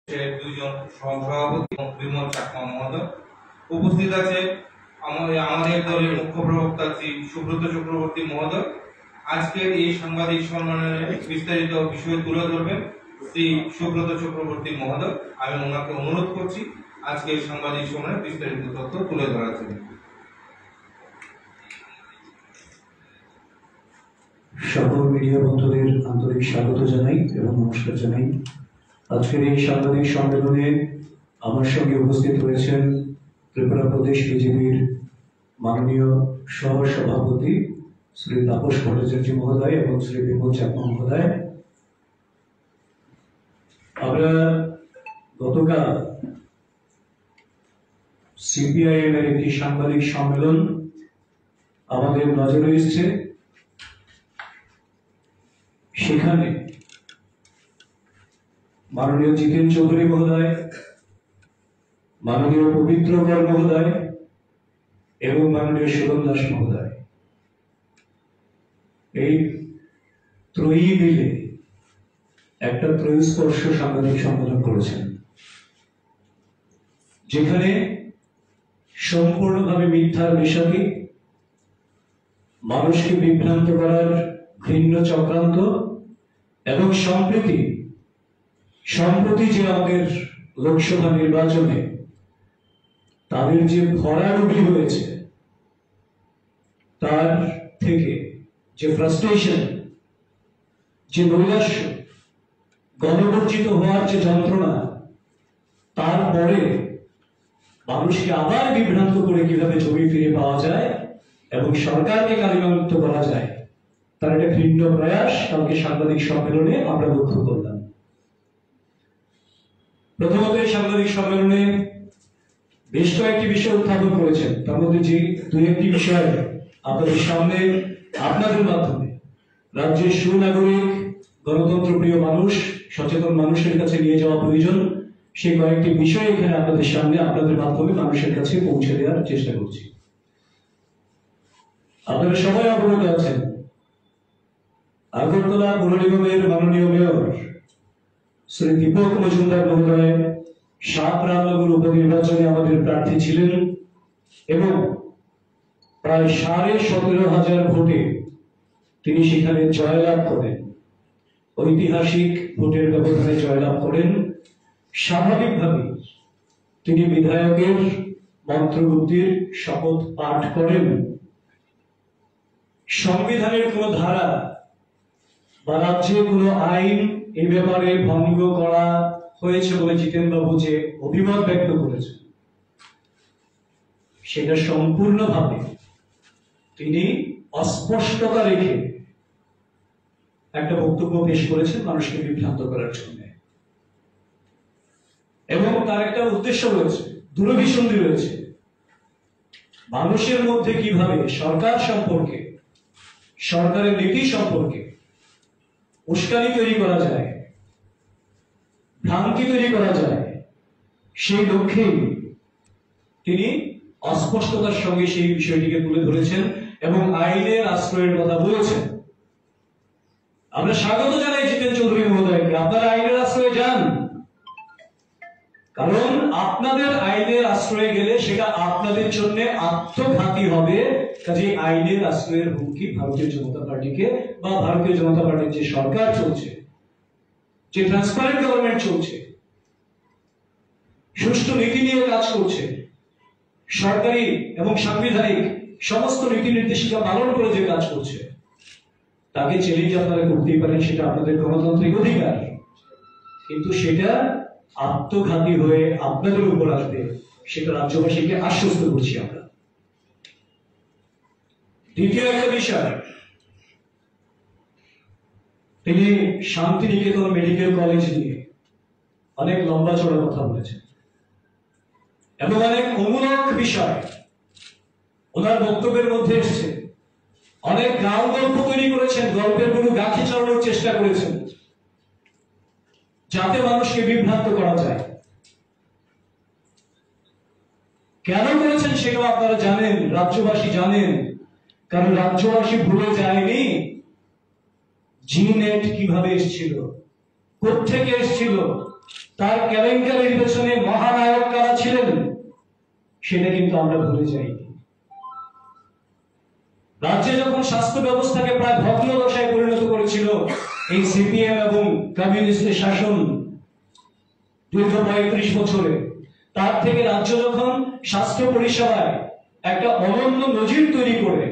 দুইজন সহসভাপতি বিমল চাকমা মহোদয় উপস্থিত আছে। আমাদের দলের মুখ্য প্রবক্তা শ্রী সুব্রত চক্রবর্তী মহোদয় আজকের এই সাংবাদিক সম্মেলনে বিস্তারিত বিষয় তুলে ধরবেন শ্রী সুব্রত চক্রবর্তী মহোদয়। আমি ওনাকে অনুরোধ করছি আজকের সাংবাদিক সম্মেলনে বিস্তারিত তথ্য তুলে ধরার জন্য। সকল মিডিয়া বন্ধুদের আন্তরিক স্বাগত জানাই এবং নমস্কার জানাই। আজকের এই সাংবাদিক সম্মেলনে আমার সঙ্গে উপস্থিত রয়েছেন ত্রিপুরা প্রদেশ বিজেপির মাননীয় সহ সভাপতি শ্রী তাপস ভট্টাচার্য মহোদয় এবং শ্রী বিমল চাকমা মহোদয়। আমরা গতকাল সিপিআইএম এর একটি সাংবাদিক সম্মেলন আমাদের নজরে এসেছে। সেখানে মাননীয় জিতেন চৌধুরী মহোদয়, মাননীয় পবিত্র কর মহোদয় এবং মাননীয় সুরন দাস মহোদয় এই ত্রয়ী মিলে একটা ত্রয়স্পর্শ সাংবাদিক সম্মেলন করেছেন, যেখানে সম্পূর্ণভাবে মিথ্যার বিষাদী, মানুষকে বিভ্রান্ত করার ভিন্ন চক্রান্ত এবং সম্প্রতি যে আমাদের লোকসভা নির্বাচনে তাদের যে ভরাডুবি হয়েছে, তার থেকে যে ফ্রাস্ট্রেশন, যে নৈরাশ্য, গণবর্জিত হওয়ার যে যন্ত্রণা, তারপরে মানুষকে আবার বিভ্রান্ত করে কিভাবে জমি ফিরে পাওয়া যায় এবং সরকারকে কালিমামুক্ত করা যায়, তার একটা ভিন্ন প্রয়াস কালকে সাংবাদিক সম্মেলনে আমরা লক্ষ্য করলাম। প্রথমত এই সাংবাদিক সম্মেলনে বেশ কয়েকটি বিষয় উত্থাপন করেছেন, তার মধ্যে যে দুই একটি বিষয় আপনাদের সামনে আপনাদের মাধ্যমে রাজ্যের সুনাগরিক, গণতন্ত্র প্রিয় মানুষ, সচেতন মানুষের কাছে নিয়ে যাওয়া প্রয়োজন, সেই কয়েকটি বিষয় এখানে আপনাদের সামনে আপনাদের মাধ্যমে মানুষের কাছে পৌঁছে দেওয়ার চেষ্টা করছি। আপনারা সবাই অবগত আছেন, আগরতলা পৌর নিগমের মাননীয় মেয়র শ্রী দীপক মজুমদার মহোদয় 7 রামনগর উপনির্বাচনে আমাদের প্রার্থী ছিলেন এবং প্রায় 17,500 ভোটে তিনি সেখানে জয়লাভ করেন, ঐতিহাসিক ভোটের ব্যবধানে জয়লাভ করেন। স্বাভাবিকভাবে তিনি বিধায়কের মন্ত্রবুদ্ধির শপথ পাঠ করেন। সংবিধানের কোন ধারা বা রাজ্যে কোন আইন এই ব্যাপারে ভঙ্গ করা হয়েছে বলে জিতেন বাবু যে অভিমত ব্যক্ত করেছেন, সেটা সম্পূর্ণভাবে তিনি অস্পষ্টতা রেখে একটা বক্তব্য পেশ করেছেন মানুষকে বিভ্রান্ত করার জন্য, এবং তার একটা উদ্দেশ্য রয়েছে, দূরভিসন্ধি রয়েছে, মানুষের মধ্যে কিভাবে সরকার সম্পর্কে, সরকারের নীতি সম্পর্কে উস্কানি তৈরি করা যায়, ভ্রান্তি তৈরি করা যায়, সেই লক্ষ্যেই তিনি অস্পষ্টতার সঙ্গে সেই বিষয়টিকে তুলে ধরেছেন এবং আইনের আশ্রয়ের কথা বলেছেন। আমরা স্বাগত জানাই জিতেন চৌধুরী মহোদয়কে, আপনারা আইনের আশ্রয়ে যান, কারণ আপনাদের আইনের আশ্রয়ে গেলে সেটা আপনাদের জন্য আত্মঘাতী হবে। কাজে আইনের আশ্রয়ের হুমকি ভারতীয় জনতা পার্টিকে বা ভারতীয় জনতা পার্টির যে সরকার চলছে, যে ট্রান্সপারেন্ট গভর্নমেন্ট চলছে, সুষ্ঠু নীতি নিয়ে কাজ করছে, সরকারি এবং সাংবিধানিক সমস্ত নীতি নির্দেশিকা পালন করে যে কাজ করছে, তাকে চ্যালেঞ্জ আপনারা করতেই পারেন, সেটা আপনাদের গণতান্ত্রিক অধিকার, কিন্তু সেটা আত্মঘাতী হয়ে আপনাদের উপর আসবে, সেটা রাজ্যবাসীকে আশ্বস্ত করছি আমরা। দ্বিতীয় একটা বিষয়, তিনি শান্তিনিকেতন মেডিকেল কলেজ নিয়ে অনেক লম্বা চড়া কথা বলেছেন এবং অনেক অমূলক বিষয় ওনার বক্তব্যের মধ্যে এসেছে। অনেক গাঁও গল্প তৈরি করেছেন, গল্পের কোনো গাঁথি চড়ানোর চেষ্টা করেছেন যাতে মানুষকে বিভ্রান্ত করা যায়। কেন করেছেন সেটাও আপনারা জানেন, রাজ্যবাসী জানেন, কারণ রাজ্যবাসী ভুলে যায়নি জি নেট কিভাবে এসেছিল, কোত্থেকে এসেছিল, তার কেলেঙ্কারির পেছনে মহানায়ক কারা ছিলেন সেটা কিন্তু আমরা ভুলে যাইনি। রাজ্যে যখন স্বাস্থ্য ব্যবস্থাকে প্রায় ভগ্নদশায় পরিণত করেছিল এই সিপিএম এবং কমিউনিস্টের শাসন দীর্ঘ 35 বছরে, তার থেকে রাজ্য যখন স্বাস্থ্য পরিষেবায় একটা অনন্য নজির তৈরি করে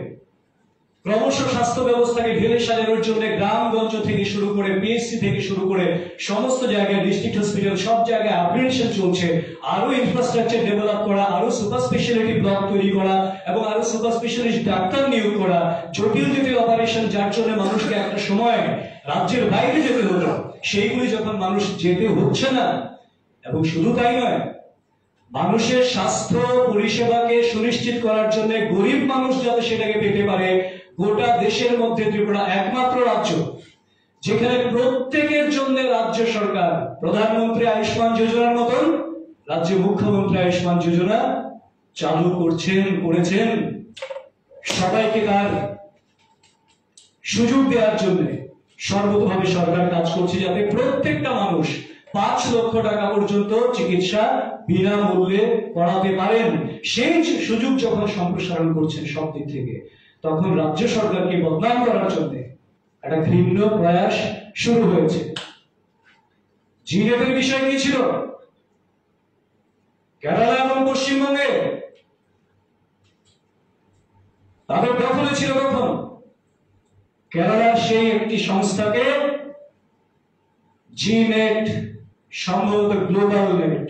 ক্রমশ স্বাস্থ্য ব্যবস্থাকে ঢেলে সাজানোর জন্য গ্রামগঞ্জ থেকে শুরু করে পিএসসি থেকে শুরু করে সমস্ত জায়গায় ডিস্ট্রিক্ট হসপিটাল সব জায়গায় আপগ্রেডেশন চলছে, আরো ইনফ্রাস্ট্রাকচার ডেভেলপ করা, আরো সুপার স্পেশালিটি ব্লক তৈরি করা এবং আরো সুপার স্পেশালিস্ট ডাক্তার নিয়োগ করা, জটিল জটিল অপারেশন যার জন্য মানুষকে একটা সময় রাজ্যের বাইরে যেতে হতো সেইগুলি যখন মানুষ যেতে হচ্ছে না, এবং শুধু তাই নয়, মানুষের স্বাস্থ্য পরিষেবাকে সুনিশ্চিত করার জন্য গরিব মানুষ যাতে সেটাকে পেতে পারে, গোটা দেশের মধ্যে ত্রিপুরা একমাত্র রাজ্য যেখানে প্রত্যেকের জন্য রাজ্য সরকার প্রধানমন্ত্রী আয়ুষ্মান যোজনার মতন রাজ্য মুখ্যমন্ত্রী আয়ুষ্মান যোজনা চালু করেছেন। সবাইকে তার সুযোগ দেওয়ার জন্য সর্বতভাবে সরকার কাজ করছে যাতে প্রত্যেকটা মানুষ 5 লক্ষ টাকা পর্যন্ত চিকিৎসা বিনামূল্যে করাতে পারেন। সেই সুযোগ যখন সম্প্রসারণ করছেন সব দিক থেকে, তখন রাজ্য সরকারকে বদনাম করার জন্য একটা ঘৃণ্য প্রয়াস শুরু হয়েছে। জিনেটের বিষয় কি ছিল? কেরালা এবং পশ্চিমবঙ্গে তাদের দখলে ছিল তখন কেরালার সেই একটি সংস্থাকে জিনেট, সম্ভবত গ্লোবাল নেট,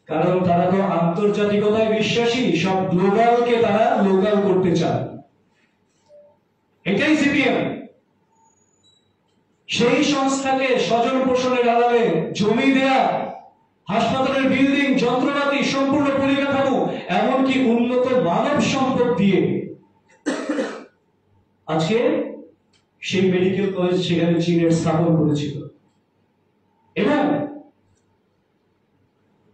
কারণ তারা তো আন্তর্জাতিকতায় বিশ্বাসী, সব গ্লোবালকে তারা লোকাল করতে চায়। এটাই সিপিএম। সেই সংস্থাকে স্বজন পোষণের আড়ালে জমি দেয়া, হাসপাতালের বিল্ডিং, যন্ত্রপাতি, সম্পূর্ণ পরিকাঠামো, এমনকি উন্নত মানব সম্পদ দিয়ে আজকে সেই মেডিকেল কলেজ সেখানে চীনের স্থাপন করেছিল। এবং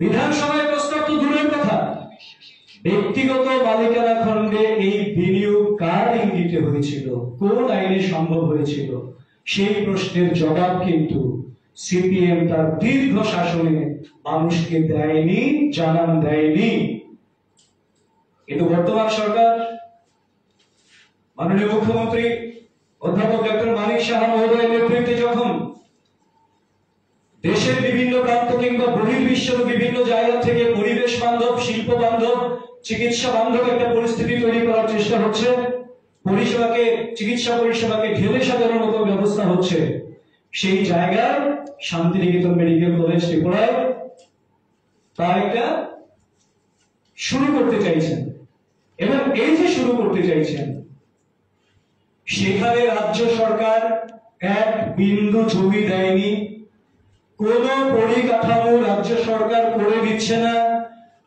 বিধানসভায় প্রস্তাব তো দূরের কথা, ব্যক্তিগত মালিকানা খণ্ডে এই বিনিয়োগ কার ইঙ্গিতে হয়েছিল, কোন আইনে সম্ভব হয়েছিল, সেই প্রশ্নের জবাব কিন্তু সিপিএম তার দীর্ঘ শাসনে মানুষকে দেয়নি, জানান দেয়নি। কিন্তু বর্তমান সরকার, মাননীয় মুখ্যমন্ত্রী অধ্যাপক ডক্টর মানিক সাহা মহোদয়ের নেতৃত্বে যখন দেশের বিভিন্ন প্রান্ত কিংবা বহির্বিশ্বের বিভিন্ন জায়গা থেকে পরিবেশ বান্ধব, শিল্প বান্ধব, চিকিৎসা বান্ধব একটা পরিস্থিতি তৈরি করার চেষ্টা হচ্ছে, চিকিৎসা পরিষেবাকে ঢেলে সাজানোর মতো ব্যবস্থা হচ্ছে, সেই জায়গায় শান্তিনিকেতন মেডিকেল কলেজ ত্রিপুরায় তার একটা শুরু করতে চাইছেন। এবং এই যে শুরু করতে চাইছেন, সেখানে রাজ্য সরকার এক বিন্দু জমি দেয়নি, কোন পরিকাঠামো রাজ্য সরকার করে দিচ্ছে না,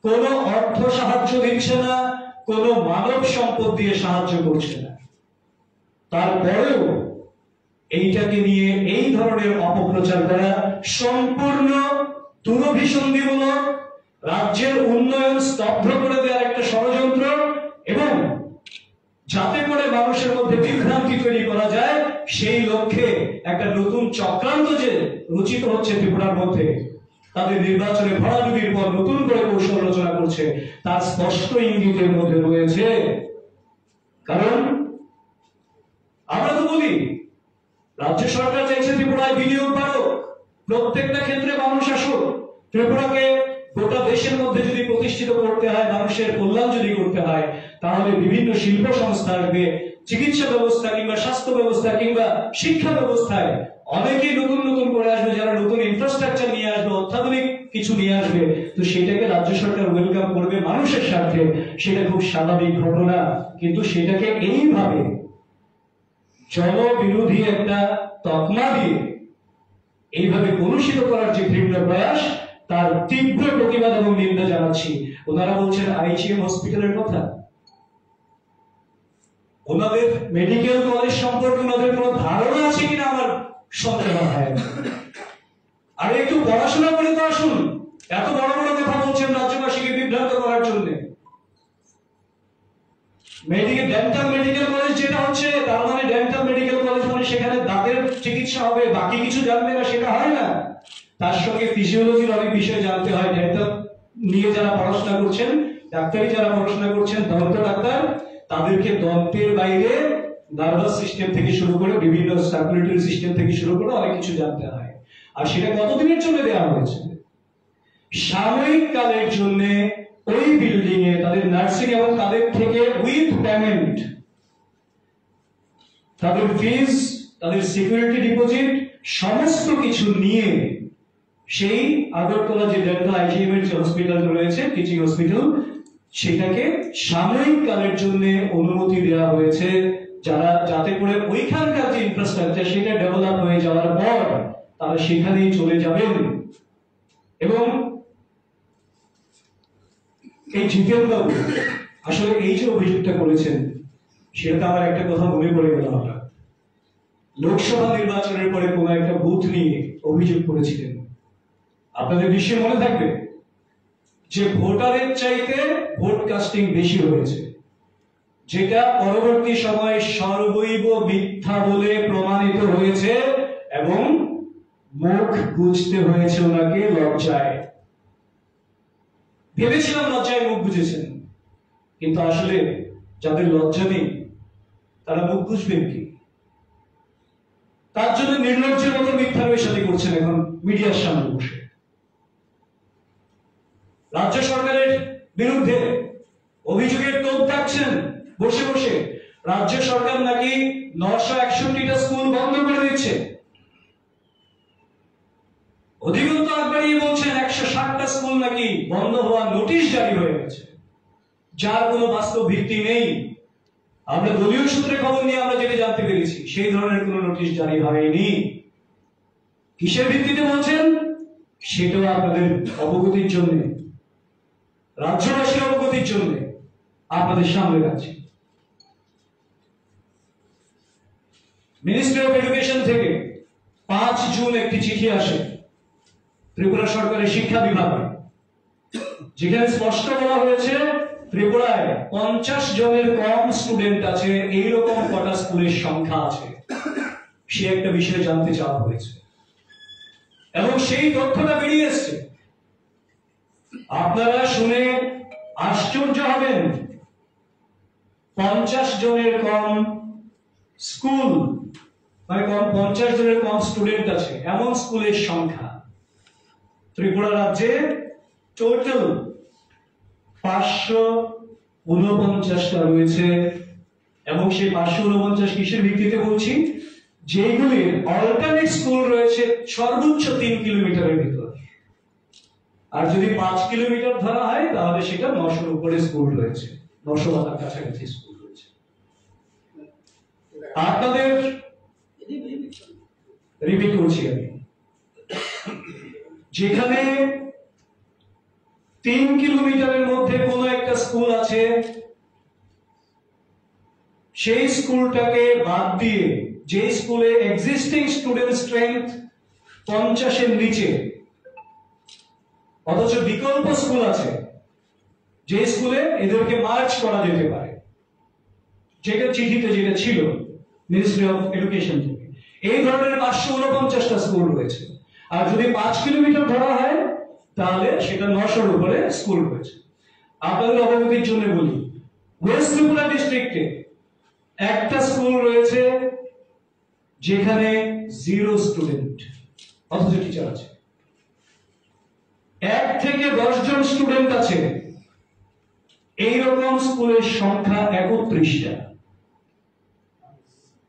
কোন অর্থ সাহায্য দিচ্ছে না, কোন মানব সম্পদ দিয়ে সাহায্য করছে না। তারপরেও এইটাকে নিয়ে এই ধরনের অপপ্রচার করা সম্পূর্ণ দুরভিসন্ধিমূলক, রাজ্যের উন্নয়ন স্তব্ধ করে দেওয়ার একটা ষড়যন্ত্র, এবং যাতে করে মানুষের মধ্যে বিভ্রান্তি তৈরি করা যায় সেই লক্ষ্যে একটা নতুন চক্রান্ত যে রচিত হচ্ছে ত্রিপুরার মধ্যে, তাদের নির্বাচনে ভরাডুবির পর নতুন করে কৌশল রচনা করছে, তার স্পষ্ট ইঙ্গিতের মধ্যে রয়েছে। কারণ আমরা তো বলি রাজ্য সরকার চাইছে ত্রিপুরায় বিনিয়োগ বাড়ুক, প্রত্যেকটা ক্ষেত্রে মানুষ আসুক, ত্রিপুরাকে গোটা দেশের মধ্যে যদি প্রতিষ্ঠিত করতে হয়, মানুষের কল্যাণ যদি করতে হয়, তাহলে বিভিন্ন শিল্প সংস্থা আসবে, চিকিৎসা ব্যবস্থা কিংবা স্বাস্থ্য ব্যবস্থা কিংবা শিক্ষা ব্যবস্থায় অনেকেই নতুন নতুন করে আসবে, যারা নতুন ইনফ্রাস্ট্রাকচার নিয়ে আসবে, অত্যাধুনিক কিছু নিয়ে আসবে, তো সেটাকে রাজ্য সরকার ওয়েলকাম করবে মানুষের স্বার্থে, সেটা খুব স্বাভাবিক ঘটনা। কিন্তু সেটাকে এইভাবে জনবিরোধী একটা তকমা দিয়ে এইভাবে কলুষিত করার যে ঘৃণ্য প্রয়াস, তার তীব্র প্রতিবাদ এবং নিন্দা জানাচ্ছি। ওনারা বলছেন আইজিএম হসপিটালের কথা, ওনাদের মেডিকেল কলেজ সম্পর্কে ওনাদের কোনো ধারণা আছে কিনা আমার সন্দেহ হয়। আর একটু পড়াশোনা করে তো আসুন, এত বড় বড় কথা বলছেন রাজ্যবাসীকে বিভ্রান্ত করার জন্য। ডেন্টাল মেডিকেল কলেজ যেটা হচ্ছে, তার মানে ডেন্টাল মেডিকেল কলেজ মানে সেখানে দাঁতের চিকিৎসা হবে, বাকি কিছু জানবে না, সেটা হয় না। তার সঙ্গে ফিজিওলজির অনেক বিষয় জানতে হয়। ডেন্টাল নিয়ে যারা পড়াশোনা করছেন, ডাক্তারি যারা পড়াশোনা করছেন, দন্ত ডাক্তার, তাদেরকে দন্তের বাইরে নার্ভাস সিস্টেম থেকে শুরু করে বিভিন্ন সার্কুলেটরি সিস্টেম থেকে শুরু করে অনেক কিছু জানতে হয়। আর সেটা কতদিনের জন্য দেওয়া হয়েছে? সাময়িক কালের জন্য ওই বিল্ডিং এ তাদের নার্সিং এবং তাদের থেকে উইথ পেমেন্ট, তাদের ফিজ, তাদের সিকিউরিটি ডিপোজিট সমস্ত কিছু নিয়ে সেই আগরতলা যে ডেন্টাল আইজিএম এর যে হসপিটাল রয়েছে, টিচিং হসপিটাল, সেটাকে সাময়িক কালের জন্য অনুমতি দেওয়া হয়েছে, যাতে করে ওইখানকার যে ইনফ্রাস্ট্রাকচার সেটা ডেভেলপ হয়ে যাওয়ার পর তারা সেখানেই চলে যাবেন। এবং এই জিতেন বাবু আসলে এই যে অভিযোগটা করেছেন, সেটা আমার একটা কথা মনে পড়ে গেল। হঠাৎ লোকসভা নির্বাচনের পরে কোন একটা বুথ নিয়ে অভিযোগ করেছিলেন। আপনাদের নিশ্চয়ই মনে থাকবে যে ভোটারের চাইতে ভোট কাস্টিং বেশি হয়েছে, যেটা পরবর্তী সময়ে সর্বৈব মিথ্যা বলে প্রমাণিত হয়েছে এবং মুখ বুঝতে হয়েছে ওনাকে লজ্জায়। ভেবেছিলাম লজ্জায় মুখ বুঝেছেন, কিন্তু আসলে যাদের লজ্জা নেই তারা মুখ বুঝবেন কি? তার জন্য নির্লজ্জের মতো মিথ্যা রয়েসাদি করছেন এখন মিডিয়ার সামনে বসে। রাজ্য সরকারের বিরুদ্ধে অভিযোগের তোপ দাগছেন বসে বসে। রাজ্য সরকার নাকি 961টা স্কুল বন্ধ করে দিচ্ছে। অধিকন্তু আকবরী বলছেন 160টা স্কুল নাকি বন্ধ হওয়ার নোটিশ জারি হয়ে গেছে, যার কোনো বাস্তব ভিত্তি নেই। আমরা দলীয় সূত্রে খবর নিয়ে আমরা যেটা জানতে পেরেছি, সেই ধরনের কোনো নোটিশ জারি হয়নি। কিসের ভিত্তিতে বলছেন সেটাও আপনাদের অবগতির জন্য, রাজ্যবাসীর অবগতির জন্য আপনাদের সামনে রাখছি। মিনিস্ট্রি অফ এডুকেশন থেকে 5 জুন একটি চিঠি আসে ত্রিপুরা সরকারের শিক্ষা বিভাগে, যেখানে স্পষ্ট বলা হয়েছে ত্রিপুরায় 50 জনের কম স্টুডেন্ট আছে, এইরকম কটা স্কুলের সংখ্যা আছে, সে একটা বিষয় জানতে চাওয়া হয়েছে এবং সেই তথ্যটা বেরিয়ে এসছে। আপনারা শুনে আশ্চর্য হবেন, 50 জনের কম স্কুল মানে 50 জনের কম স্টুডেন্ট আছে এমন স্কুলের সংখ্যা ত্রিপুরা রাজ্যে টোটাল 549টা রয়েছে। এবং সেই 549 কিসের ভিত্তিতে বলছি? যেগুলির অল্টারনেট স্কুল রয়েছে সর্বোচ্চ 3 কিলোমিটারের ভিতর, আর যদি 5 কিলোমিটার ধরা হয় তাহলে সেটা 900-র উপরে স্কুল রয়েছে, 900 বা তার কাছাকাছি স্কুল রয়েছে। আপনাদের রিপিট করছি আমি, যেখানে 3 কিলোমিটারের মধ্যে কোন একটা স্কুল আছে, সেই স্কুলটাকে বাদ দিয়ে যে স্কুলে এক্সিস্টিং স্টুডেন্ট স্ট্রেংথ 50-এর নিচে, অথচ বিকল্প স্কুল আছে যে স্কুলে এদেরকে মার্চ করা যেতে পারে, যেটা চিঠিতে যেটা ছিল মিনিস্ট্রি অফ এডুকেশন থেকে, এই ধরনের 549টা স্কুল রয়েছে। আর যদি 5 কিলোমিটার ধরা হয় তাহলে সেটা 900-র উপরে স্কুল রয়েছে। আপনাদের অবগতির জন্য বলি, ওয়েস্ট ত্রিপুরা ডিস্ট্রিক্টে একটা স্কুল রয়েছে যেখানে 0 স্টুডেন্ট, অথচ টিচার আছে। 1 থেকে 10 জন স্টুডেন্ট আছে, এইরকম স্কুলের সংখ্যা 31টা।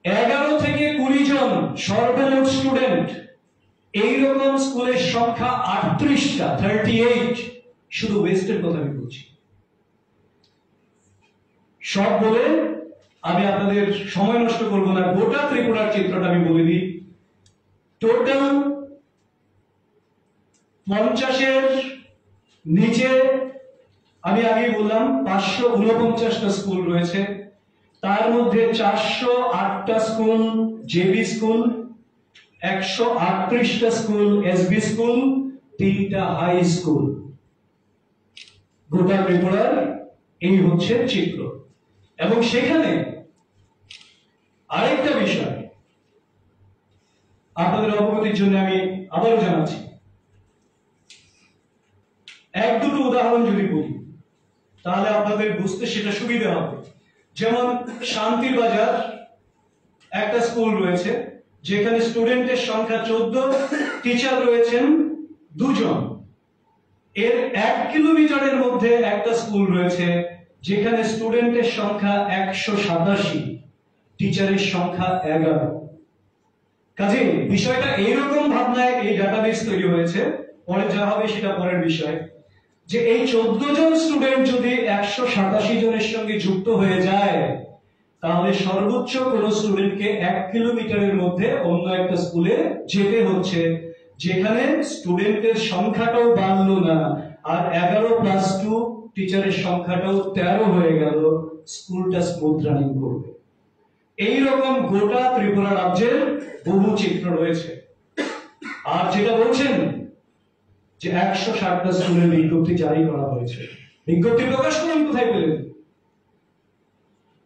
11 থেকে 20 জন সর্বমোট স্টুডেন্ট, এইরকম স্কুলের সংখ্যা 38টা, 38। শুধু ওয়েস্টের কথা আমি বলছি। সব বলে আমি আপনাদের সময় নষ্ট করব না, গোটা ত্রিপুরার চিত্রটা আমি বলে দিই। টোটাল 50-এর নিচে আমি আগেই বললাম 549টা স্কুল রয়েছে, তার মধ্যে 408টা স্কুল জেবি স্কুল, 138টা স্কুল এসবি স্কুল, 3টা হাই স্কুল। গোটা ত্রিপুরার এই হচ্ছে চিত্র। এবং সেখানে আরেকটা বিষয় আপনাদের অবগতির জন্য আমি আবারও জানাচ্ছি, এক দুটো উদাহরণ যদি বলি তাহলে আপনাদের বুঝতে সেটা সুবিধা হবে। যেমন শান্তির বাজার একটা স্কুল রয়েছে যেখানে স্টুডেন্টের সংখ্যা 14, টিচার রয়েছেন 2 জন। এর 1 কিলোমিটারের মধ্যে একটা স্কুল রয়েছে যেখানে স্টুডেন্টের সংখ্যা 187, টিচারের সংখ্যা 11। কাজে বিষয়টা এইরকম ভাবনায় এই ডাটাবেস তৈরি হয়েছে, পরে যা হবে সেটা পরের বিষয়, যে এই 14 জন স্টুডেন্ট যদি 187 জনের সঙ্গে যুক্ত হয়ে যায় তাহলে সর্বোচ্চ কোন স্টুডেন্টকে 1 কিলোমিটারের মধ্যে অন্য একটা স্কুলে যেতে হচ্ছে, যেখানে স্টুডেন্টের সংখ্যাটাও বাড়লো না, আর 11+2 টিচারের সংখ্যাটাও 13 হয়ে গেল, স্কুলটা স্মুথ রানিং করবে। এইরকম গোটা ত্রিপুরা রাজ্যের বহু চিত্র রয়েছে। আর যেটা বলছেন যে 160টা স্কুলের বিজ্ঞপ্তি জারি করা হয়েছে, বিজ্ঞপ্তি প্রকাশ করুন, কোথায় পেলেন?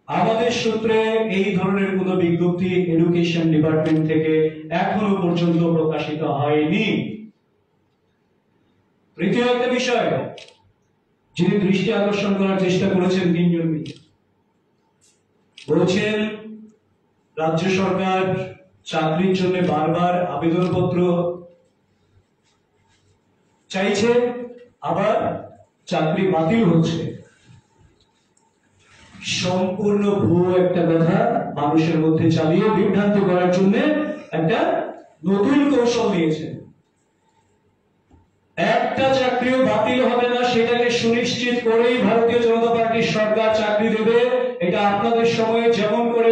আমাদের সূত্রে এই ধরনের কোন বিজ্ঞপ্তি এডুকেশন ডিপার্টমেন্ট থেকে এখনো পর্যন্ত প্রকাশিত হয়নি। তৃতীয় একটা বিষয় যিনি দৃষ্টি আকর্ষণ করার চেষ্টা করেছেন 3 জন মিলে, বলছেন রাজ্য সরকার চাকরির জন্য বারবার আবেদনপত্র চাইছে, আবার চাকরি বাতিল হচ্ছে। সম্পূর্ণ ভুয়ো একটা কথা মানুষের মধ্যে চালিয়ে বিভ্রান্ত করার জন্য একটা নতুন কৌশল নিয়েছেন। একটা চাকরিও বাতিল হবে না সেটাকে সুনিশ্চিত করেই ভারতীয় জনতা পার্টির সরকার চাকরি দেবে। এটা আপনাদের সময়ে যেমন করে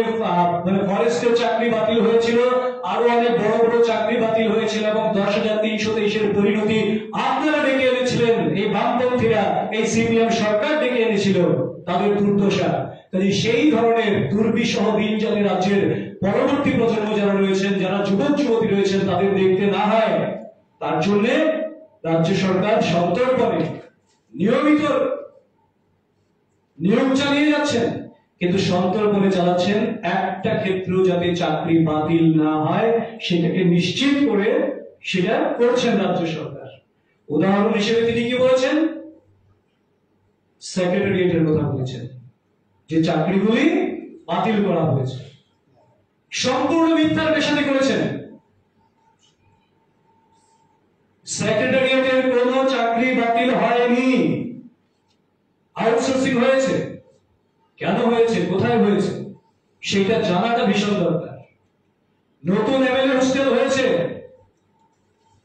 ফরেস্টের চাকরি বাতিল হয়েছিল, আরো অনেক বড় বড় চাকরি বাতিল হয়েছিল এবং 10,323-এর পরিণতি আপনারা ডেকে এনেছিলেন, এই বামপন্থীরা, এই সিপিএম সরকার ডেকে এনেছিল তাদের দুর্দশা। কাজে সেই ধরনের দুর্বিষহ দিন যাতে রাজ্যের পরবর্তী প্রজন্ম যারা রয়েছেন, যারা যুবক যুবতী রয়েছেন, তাদের দেখতে না হয়, তার জন্য রাজ্য সরকার সন্তর্পণে নিয়মিত নিয়োগ চালিয়ে যাচ্ছেন, কিন্তু সন্তর্পণে চালাচ্ছেন একটা ক্ষেত্র যাতে চাকরি বাতিল না হয় সেটাকে নিশ্চিত করে সেটা করছেন রাজ্য সরকার। উদাহরণ হিসেবে তিনি কি বলেছেন? সেক্রেটারিয়েটের কথা বলেছেন যে চাকরিগুলি বাতিল করা হয়েছে, সম্পূর্ণ মিথ্যার পেশাতে করেছেন। সেক্রেটারিয়েটের কোনো চাকরি বাতিল হয়নি, আউটসোর্সিং হয়েছে। কেন হয়েছে, কোথায় হয়েছে সেটা জানাটা ভীষণ দরকার। নতুন এমএলএ হোস্টেল হয়েছে,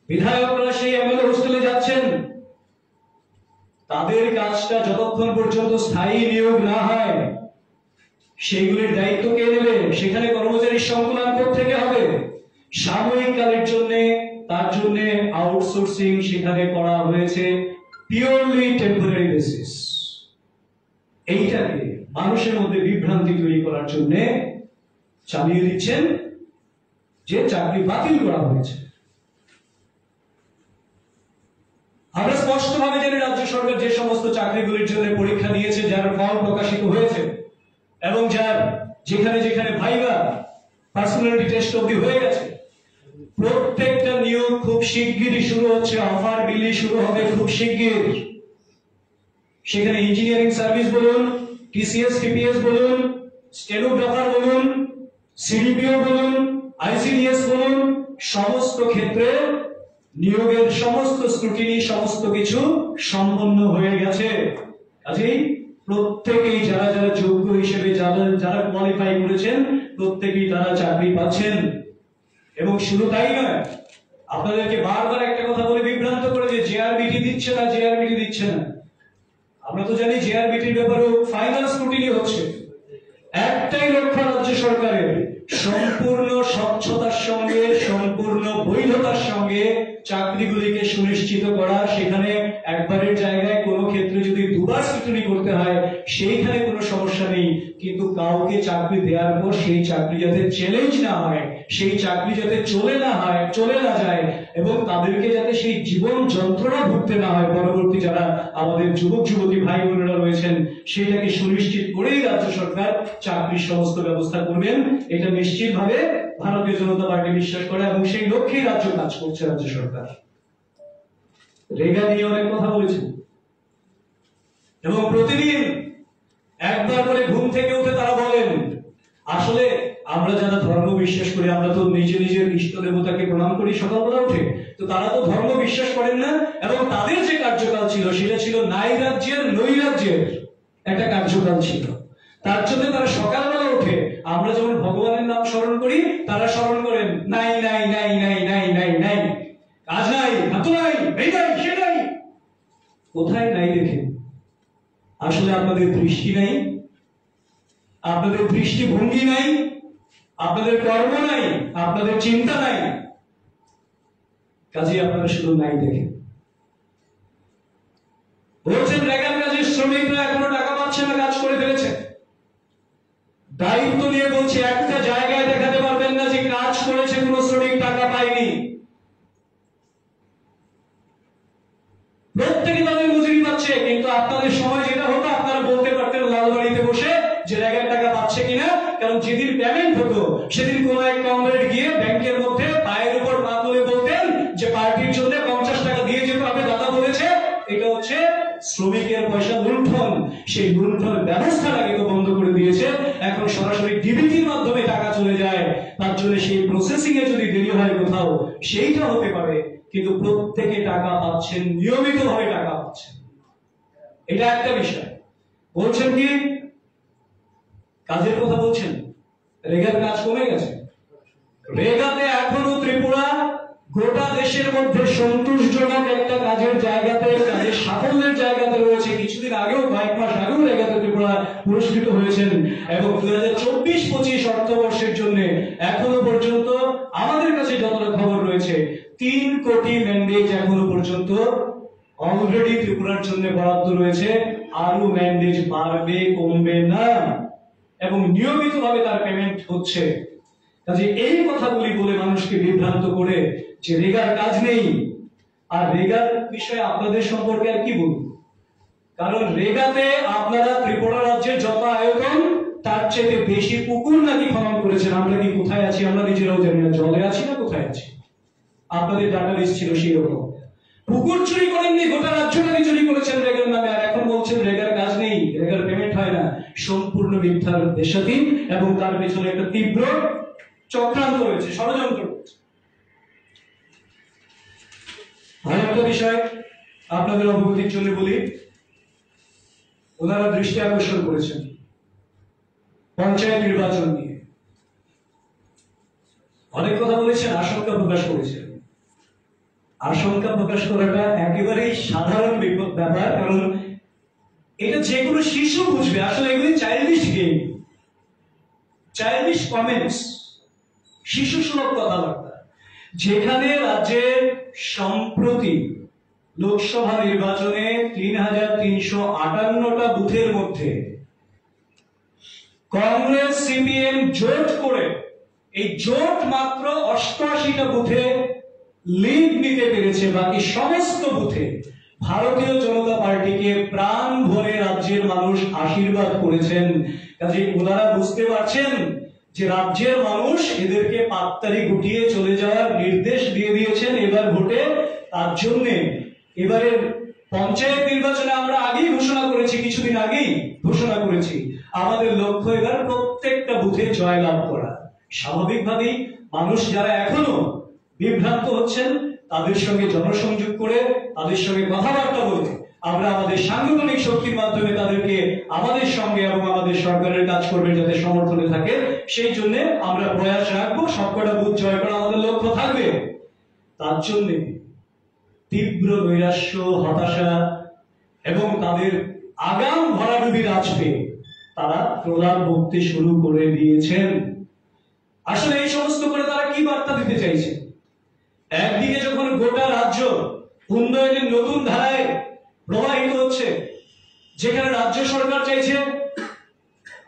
বিধায়করা সেই এমএলএ হোস্টেলে যাচ্ছেন, তাদের কাজটা যতক্ষণ পর্যন্ত স্থায়ী নিয়োগ না হয় সেইগুলির দায়িত্ব কে নেবে? সেখানে কর্মচারীর সংকুলান থেকে হবে সাময়িক কালের জন্য, তার জন্য আউটসোর্সিং সেখানে করা হয়েছে পিওরলি টেম্পোরারি বেসিস। এইটাকে মানুষের মধ্যে বিভ্রান্তি তৈরি করার জন্য চালিয়ে দিচ্ছেন যে চাকরি বাতিল করা হয়েছে। আমরা স্পষ্টভাবে জানি রাজ্য সরকার যে সমস্ত চাকরিগুলির জন্য পরীক্ষা নিয়েছে, যার ফল প্রকাশিত হয়েছে এবং যার যেখানে যেখানে ভাইবা পার্সোনালিটি টেস্ট অবধি হয়ে গেছে, প্রত্যেকটা নিয়োগ খুব শিগগিরই শুরু হচ্ছে, অফার বিলি শুরু হবে খুব শিগগির। সেখানে ইঞ্জিনিয়ারিং সার্ভিস বলুন, টিসিএস টিপিএস বলুন, স্টেনোগ্রাফার বলুন, সিডিপিও বলুন, আইসিডিএস বলুন, সমস্ত ক্ষেত্রে নিয়োগের সমস্ত স্ক্রুটিনি সমস্ত কিছু সম্পন্ন হয়ে গেছে। কাজেই প্রত্যেকেই যারা যারা যোগ্য হিসেবে যারা কোয়ালিফাই করেছেন প্রত্যেকেই তারা চাকরি পাচ্ছেন। এবং শুধু তাই নয়, আপনাদেরকে বারবার একটা কথা বলে বিভ্রান্ত করে যে জেআরবিটি দিচ্ছে না, জেআরবিটি দিচ্ছে না। আমরা তো জানি জেআরবিটির ব্যাপারেও ফাইনাল স্ক্রুটিনি হচ্ছে। একটাই লক্ষ্য রাজ্য সরকারের, সম্পূর্ণ স্বচ্ছতার সঙ্গে, সম্পূর্ণ বৈধতার সঙ্গে চাকরিগুলিকে সুনিশ্চিত করা। সেখানে একবারের জায়গায় কোনো ক্ষেত্রে যদি দুবার স্ক্রুটিনি করতে হয় সেইখানে কোনো সমস্যা নেই, কিন্তু কাউকে চাকরি দেওয়ার পর সেই চাকরি যাতে চ্যালেঞ্জ না হয়, সেই চাকরি যাতে চলে না যায় এবং তাদেরকে যাতে সেই জীবন যন্ত্রণা ভুগতে না হয় পরবর্তী যারা আমাদের যুবক যুবতী ভাই বোনেরা রয়েছেন, সেটাকে সুনিশ্চিত করেই রাজ্য সরকার চাকরির সমস্ত ব্যবস্থা করবেন। এটা নিশ্চিতভাবে ভারতীয় জনতা পার্টি বিশ্বাস করে এবং সেই লক্ষ্যেই রাজ্য কাজ করছে রাজ্য সরকার। রেগা নিয়ে অনেক কথা বলেছেন, এবং প্রতিদিন একবার করে ঘুম থেকে উঠে তারা বলেন, আসলে আমরা যারা ধর্ম বিশ্বাস করি, আমরা তো নিজের ইষ্ট দেবতাকে প্রণাম করি সকালবেলা উঠে, তো তারা তো ধর্ম বিশ্বাস করেন না, এবং তাদের যে কার্যকাল ছিল সেটা ছিল নাইরাজ্যের নৈরাজ্যের একটা কার্যকাল ছিল। তার জন্য তারা সকালবেলা উঠে আমরা যেমন ভগবানের নাম স্মরণ করি, তারা স্মরণ করেন নাই নাই নাই নাই নাই নাই নাই, কাজ নাই, হাত নাই, এই নাই, সে নাই। কোথায় নাই দেখেন? আসলে আপনাদের দৃষ্টি নাই, আপনাদের দৃষ্টিভঙ্গি নাই, আপনাদের কর্ম নাই, আপনাদের চিন্তা নাই, কাজে আপনারা শুধু নাই দেখেন। বলছেন রেগার কাজের শ্রমিকরা এখনো টাকা পাচ্ছে না, কাজ করে ফেলেছে। দায়িত্ব নিয়ে বলছে একটা জায়গায় দেখাতে পারবেন না যে কাজ করেছে কোনো শ্রমিক টাকা পায়নি। প্রত্যেকে তাদের মজুরি পাচ্ছে, কিন্তু আপনাদের সময় যেটা হতো আপনারা বলতে পারতেন লালবাড়িতে বসে যে রেগার টাকা পাচ্ছে কিনা, কারণ যেদিন পেমেন্ট হতো সেদিন কোন এক কমরেড গিয়ে ব্যাংকের মধ্যে পায়ের উপর পা তুলে বলতেন যে পার্টির জন্য 50 টাকা দিয়ে যেতে হবে, দাদা বলেছে। এটা হচ্ছে শ্রমিকের পয়সা লুণ্ঠন। সেই লুণ্ঠনের ব্যবস্থাটাকে তো বন্ধ করে দিয়েছে, এখন সরাসরি ডিবিটির মাধ্যমে টাকা চলে যায়। তার জন্য সেই প্রসেসিং এ যদি দেরি হয় কোথাও, সেইটা হতে পারে, কিন্তু প্রত্যেকে টাকা পাচ্ছেন, নিয়মিতভাবে টাকা পাচ্ছেন। এটা একটা বিষয়। বলছেন কি কাজের কথা বলছেন, রেগার কাজ কমে গেছে। রেগাতে এখনো ত্রিপুরা গোটা দেশের মধ্যে সন্তোষজনক একটা কাজের জায়গাতে, কাজের সাফল্যের জায়গাতে রয়েছে। কিছুদিন আগেও, কয়েক মাস আগেও রেগাতে ত্রিপুরা পুরস্কৃত হয়েছেন, এবং 2024-25 অর্থবর্ষের জন্য এখনো পর্যন্ত আমাদের কাছে যতটা খবর রয়েছে 3 কোটি ম্যান্ডেজ এখনো পর্যন্ত অলরেডি ত্রিপুরার জন্য বরাদ্দ রয়েছে। আরো ম্যান্ডেজ বাড়বে, কমবে না, এবং নিয়মিতভাবে তার পেমেন্ট হচ্ছে। কাজে এই কথাগুলি বলে মানুষকে বিভ্রান্ত করে যে রেগার কাজ নেই, আর রেগার বিষয়ে আপনাদের সম্পর্কে আর কি বলবো, কারণ রেগাতে আপনারা ত্রিপুরা রাজ্যের যত আয়তন তার চেয়ে বেশি পুকুর নাকি খনন করেছেন। আমরা কি কোথায় আছি আমরা নিজেরাও জানি না, জলে আছি না কোথায় আছি। আপনাদের ডাটা লিস্ট ছিল সেই রকম। পুকুর চুরি করেননি, গোটা রাজ্যটাকে চুরি করেছেন রেগার নামে, আর এখন বলছেন রেগার কাজ নেই, রেগার পেমেন্ট হয় না। সম্পূর্ণ মিথ্যার দেশাধীন, এবং তার পেছনে একটা তীব্র চক্রান্ত রয়েছে, ষড়যন্ত্র রয়েছে। আরেকটা বিষয় আপনাদের অবগতির জন্য বলি, ওনারা দৃষ্টি আকর্ষণ করেছেন পঞ্চায়েত নির্বাচন নিয়ে, অনেক কথা বলেছেন, আশঙ্কা প্রকাশ করেছেন। আশঙ্কা প্রকাশ করাটা একেবারেই সাধারণ ব্যাপার, কারণ এটা যে কোনো শিশু বুঝবে। আসলে এগুলি চাইল্ডিশ গেম, চাইল্ডিশ কমেন্টস, শিশু সুলভ কথাবার্তা। যেখানে রাজ্যের সম্প্রতি লোকসভা নির্বাচনে 3358টা বুথের মধ্যে কংগ্রেস সিপিএম জোট করে এই জোট মাত্র 88টা বুথে লিড নিতে পেরেছে, বাকি সমস্ত বুথে ভারতীয় জনতা পার্টিকে প্রাণ ভরে রাজ্যের মানুষ আশীর্বাদ করেছেন। কাজে ওনারা বুঝতে পারছেন যে রাজ্যের মানুষ এদেরকে পাত্তারি গুটিয়ে চলে যাওয়ার নির্দেশ দিয়ে দিয়েছেন এবার ভোটে। তার জন্য এবারে পঞ্চায়েত নির্বাচনে আমরা আগেই ঘোষণা করেছি, কিছুদিন আগেই ঘোষণা করেছি, আমাদের লক্ষ্য এবার প্রত্যেকটা বুথে জয়লাভ করা। স্বাভাবিকভাবেই মানুষ যারা এখনো বিভ্রান্ত হচ্ছেন তাদের সঙ্গে জনসংযোগ করে, তাদের সঙ্গে কথাবার্তা বলে আমরা আমাদের সাংগঠনিক শক্তির মাধ্যমে তাদেরকে আমাদের সঙ্গে এবং আমাদের সরকারের কাজ করবে যাতে সমর্থনে থাকে, সেই জন্য আমরা প্রয়াস রাখবো। সবকটা বুথ জয় করা আমাদের লক্ষ্য থাকবে। তার জন্য তীব্র নৈরাশ্য, হতাশা এবং তাদের আগাম ভরাডুবির আঁচড়ে তারা প্রলাপ বকতে শুরু করে দিয়েছেন। আসলে এই সমস্ত করে তারা কি বার্তা দিতে চাইছে? একদিকে যখন গোটা রাজ্য উন্নয়নের নতুন ধারায় প্রবাহিত হচ্ছে, যেখানে রাজ্য সরকার চাইছে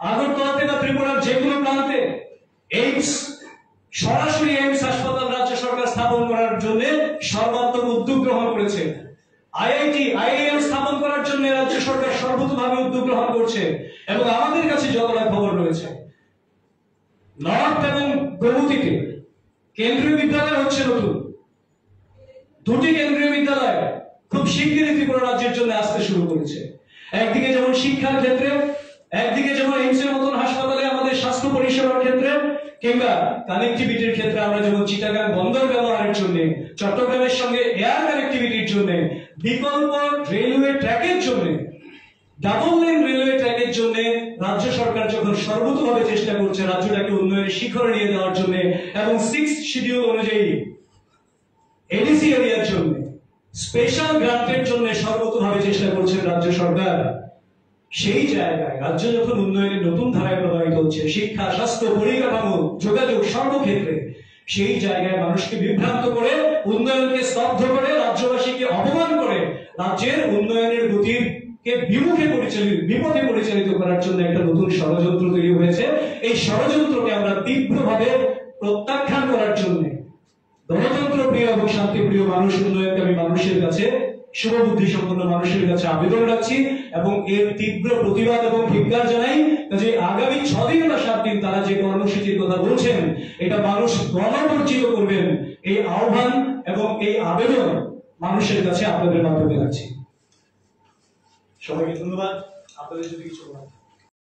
আগরতলাতে বা ত্রিপুরার যে কোনো প্রান্তে এইমস, সরাসরি এইমস হাসপাতাল রাজ্য সরকার স্থাপন করার জন্য সর্বাত্মক উদ্যোগ গ্রহণ করেছে। আইআইটি, আইআইএম স্থাপন করার জন্য রাজ্য সরকার সর্বতোভাবে উদ্যোগ গ্রহণ করছে। এবং আমাদের কাছে যতটা খবর রয়েছে, নর্থ এবং গৌমতীতে কেন্দ্রীয় বিদ্যালয় হচ্ছে নতুন, 2টি কেন্দ্রীয় বিদ্যালয় খুব শিগগিরই ত্রিপুরা রাজ্যের জন্য আসতে শুরু করেছে। একদিকে যেমন শিক্ষার ক্ষেত্রে, একদিকে যেমন এইমস এর মতন হাসপাতালে আমাদের স্বাস্থ্য পরিষেবার ক্ষেত্রে, কিংবা কানেক্টিভিটির ক্ষেত্রে আমরা যেমন চিটাগাং বন্দর ব্যবহারের জন্য, চট্টগ্রামের সঙ্গে এয়ার কানেক্টিভিটির জন্য, বিকল্প রেলওয়ে ট্র্যাকের জন্য, ডাবল লেন রেলওয়ে ট্র্যাকের জন্য রাজ্য সরকার যখন সর্বতভাবে চেষ্টা করছে রাজ্যটাকে উন্নয়নের শিখরে নিয়ে যাওয়ার জন্য, এবং 6th শিডিউল অনুযায়ী এডিসি এরিয়ার জন্য স্পেশাল গ্রান্টের জন্য সর্বতভাবে চেষ্টা করছেন রাজ্য সরকার, সেই জায়গায় রাজ্য যখন উন্নয়নের নতুন ধারায় প্রবাহিত হচ্ছে, শিক্ষা, স্বাস্থ্য, পরিকাঠামো, যোগাযোগ, সর্বক্ষেত্রে, সেই জায়গায় মানুষকে বিভ্রান্ত করে, উন্নয়নকে স্তব্ধ করে, রাজ্যবাসীকে অপমান করে রাজ্যের উন্নয়নের গতির বিপথে পরিচালিত করার জন্য একটা নতুন ষড়যন্ত্র তৈরি হয়েছে। এই ষড়যন্ত্রকে আমরা তীব্রভাবে প্রত্যাখ্যান করার জন্য গণতন্ত্র প্রিয় এবং শান্তিপ্রিয় মানুষ, উন্নয়নকামী মানুষের কাছে, শুভবুদ্ধি সম্পন্ন মানুষের কাছে আবেদন রাখছি এবং এর তীব্র প্রতিবাদ এবং ধিক্কার জানাই যে আগামী 6 দিন বা 7 দিন তারা যে কর্মসূচির কথা বলছেন এটা মানুষ গণবর্জিত করবেন, এই আহ্বান এবং এই আবেদন মানুষের কাছে আপনাদের মাধ্যমে রাখছি। সবাইকে ধন্যবাদ। আপনাদের যদি কিছু বলার